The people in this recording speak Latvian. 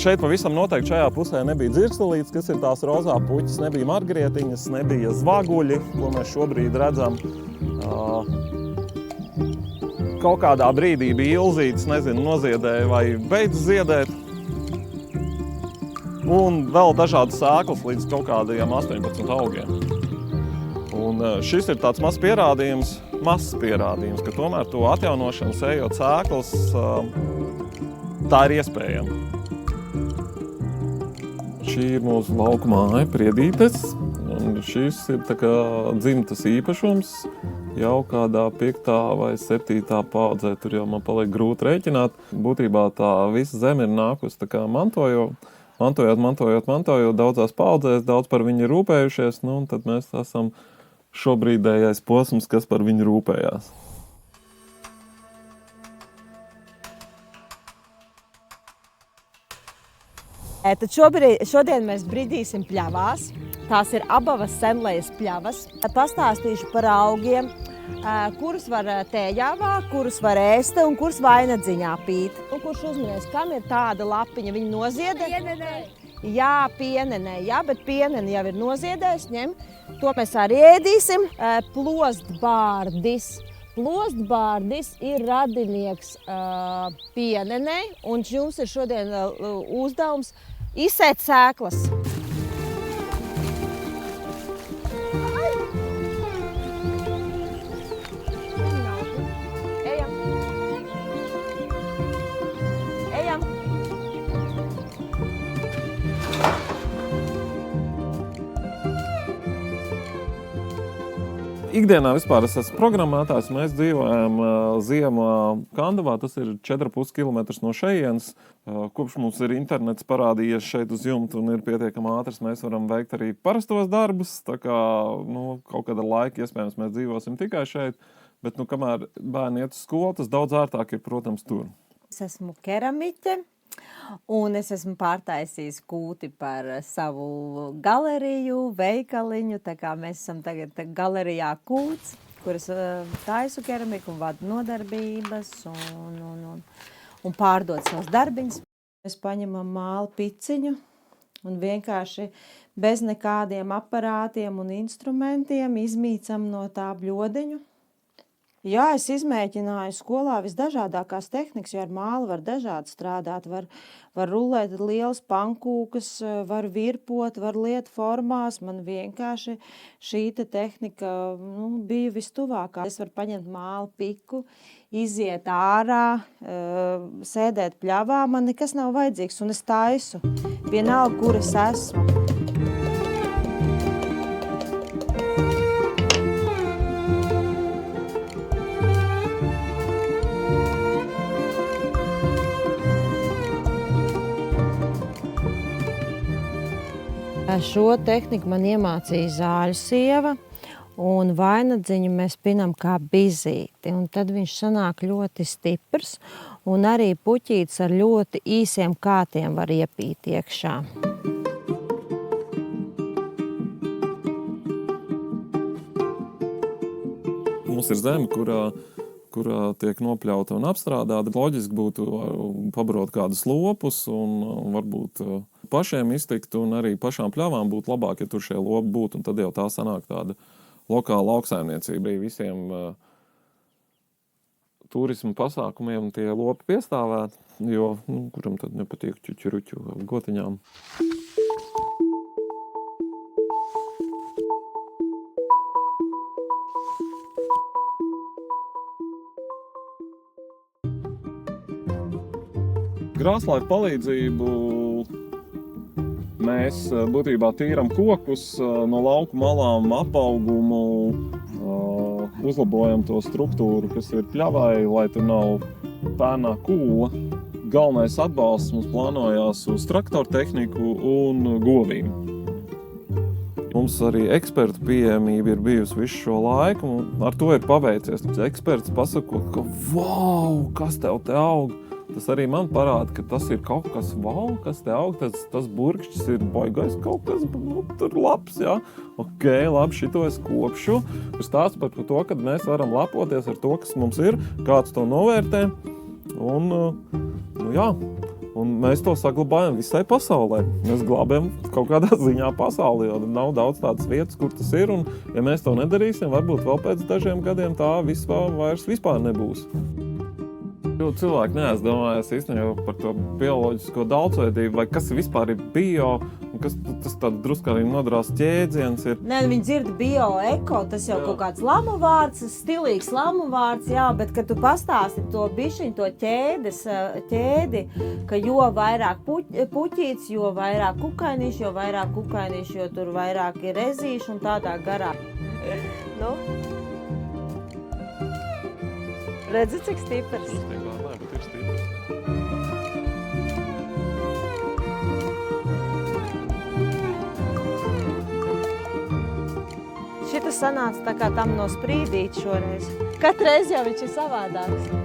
Šeit pavisam noteikti šajā pusē nebija dzirkstelītes, kas ir tās rozā puķis, nebija margrietiņas, nebija zvaguļi, ko mēs šobrīd redzam. Kaut kādā brīdī bija ilzītes, nezinu, noziedēja vai beidz ziedēt. Un vēl dažādas sēklas līdz kaut kādiem 18 augiem. Un šis ir tāds mazs pierādījums, ka tomēr to atjaunošanu sējot sēklas, tā ir iespējama. Šī ir mūsu lauku māja, Priedītes, un šis ir tā kā dzimtas īpašums. Jau kādā 5. vai 7. paudzē, tur jau man paliek grūti rēķināt. Būtībā tā visa zeme ir nākusi tā kā mantojot, daudzās paudzēs, daudz par viņu rūpējušies, nu, un tad mēs esam šobrīdējais posms, kas par viņu rūpējās. Tad šodien mēs bridīsim pļavās. Tās ir Abavas senlejas pļavas. Pastāstīšu par augiem, kurus var tējā vākt, kurus var ēst un kurus vainadziņā pīt. Un kurš uzminēs, kam ir tāda lapiņa? Viņa noziedē? Pienenē. Jā, pienenē, jā, bet pieneni jau ir noziedējis, ņem. To mēs arī ēdīsim. Plostbārdis. Plostbārdis ir radinieks pienenē, un jums ir šodien uzdevums izsēt sēklas. Ejam. Ejam. Ikdienā vispār es esmu programmētājs. Mēs dzīvojam ziemā Kandavā, tas ir 4,5 km no šejienes. Kopš mums ir internets parādījies šeit uz jumta un ir pietiekami ātrs, mēs varam veikt arī parastos darbus. Tā kā kaut kāda laika iespējams mēs dzīvosim tikai šeit, bet kamēr bērni iet uz skolu, tas daudz ārtāk ir, protams, tur. Es esmu keramiķe. Un es esmu pārtaisījis kūti par savu galeriju, veikaliņu, tā kā mēs esam tagad galerijā Kūts, kuras taisu keramiku un vadu nodarbības un pārdod savus darbiņus. Mēs paņemam māla piciņu un vienkārši bez nekādiem aparātiem un instrumentiem izmīcam no tā bļodiņu. Jā, es izmēģināju skolā visdažādākās tehnikas, jo ar māli var dažādi strādāt. Var rullēt lielas pankūkas, var virpot, var liet formās. Man vienkārši šī tehnika bija vistuvākā. Es varu paņemt māli piku, iziet ārā, sēdēt pļavā. Man nekas nav vajadzīgs un es taisu. Vienalga, kur es esmu. Šo tehniku man iemācīja zāļu sieva, un vainadziņu mēs pinam kā bizīti. Un tad viņš sanāk ļoti stiprs, un arī puķītis ar ļoti īsiem kātiem var iepīt iekšā. Mums ir zeme, kurā tiek nopļauta un apstrādāta. Loģiski būtu pabrot kādus lopus un varbūt pašiem iztikt, un arī pašām pļavām būtu labāk, ja tur šie lopi būtu, un tad jau tā sanāk tāda lokāla lauksaimniecība. Visiem turismu pasākumiem tie lopi piestāvēt, jo kuram tad nepatīk ķuķuruķu gotiņām. Grāslaiku palīdzību mēs būtībā tīram kokus no lauku malām, apaugumu, uzlabojam to struktūru, kas ir pļavai, lai tur nav pērnā kūla. Galvenais atbalsts mums plānojās uz traktoru tehniku un govīm. Mums arī ekspertu pieejamība ir bijusi visu šo laiku, un ar to ir paveicies. Eksperts pasakot, ka wow, kas tev te aug? Tas arī man parāda, ka tas ir kaut kas wow, kas te aug, tas burkšķis ir baigais kaut kas, tur labs, jā. Ok, labi, šito es kopšu. Ir stāsts par to, ka mēs varam lepoties ar to, kas mums ir, kāds to novērtē. Un, jā, Un mēs to saglabājam visai pasaulē. Mēs glābjam kaut kādā ziņā pasauli, jo nav daudz tādas vietas, kur tas ir. Un, ja mēs to nedarīsim, varbūt vēl pēc dažiem gadiem tā vispār nebūs. Jo cilvēki neaizdomājas īstenībā par to bioloģisko daudzveidību, vai kas vispār ir bio, un kas tas tāda drusku arī nodrās ķēdziens ir. Nē, viņi dzird bio-eko, tas jau kaut kāds lamu vārds, stilīgs lamu vārds, jā, bet, kad tu pastāsti to bišķiņu, to ķēdi, ka jo vairāk puķīts, jo vairāk kukainīši, jo tur vairāk ir rezīši un tādā garā. Nu? Redzi, cik stiprs? Nē, bet ir stiprs. Šitas sanāca tā kā tam no sprīdīt šoreiz. Katreiz jau viņš ir savādāks.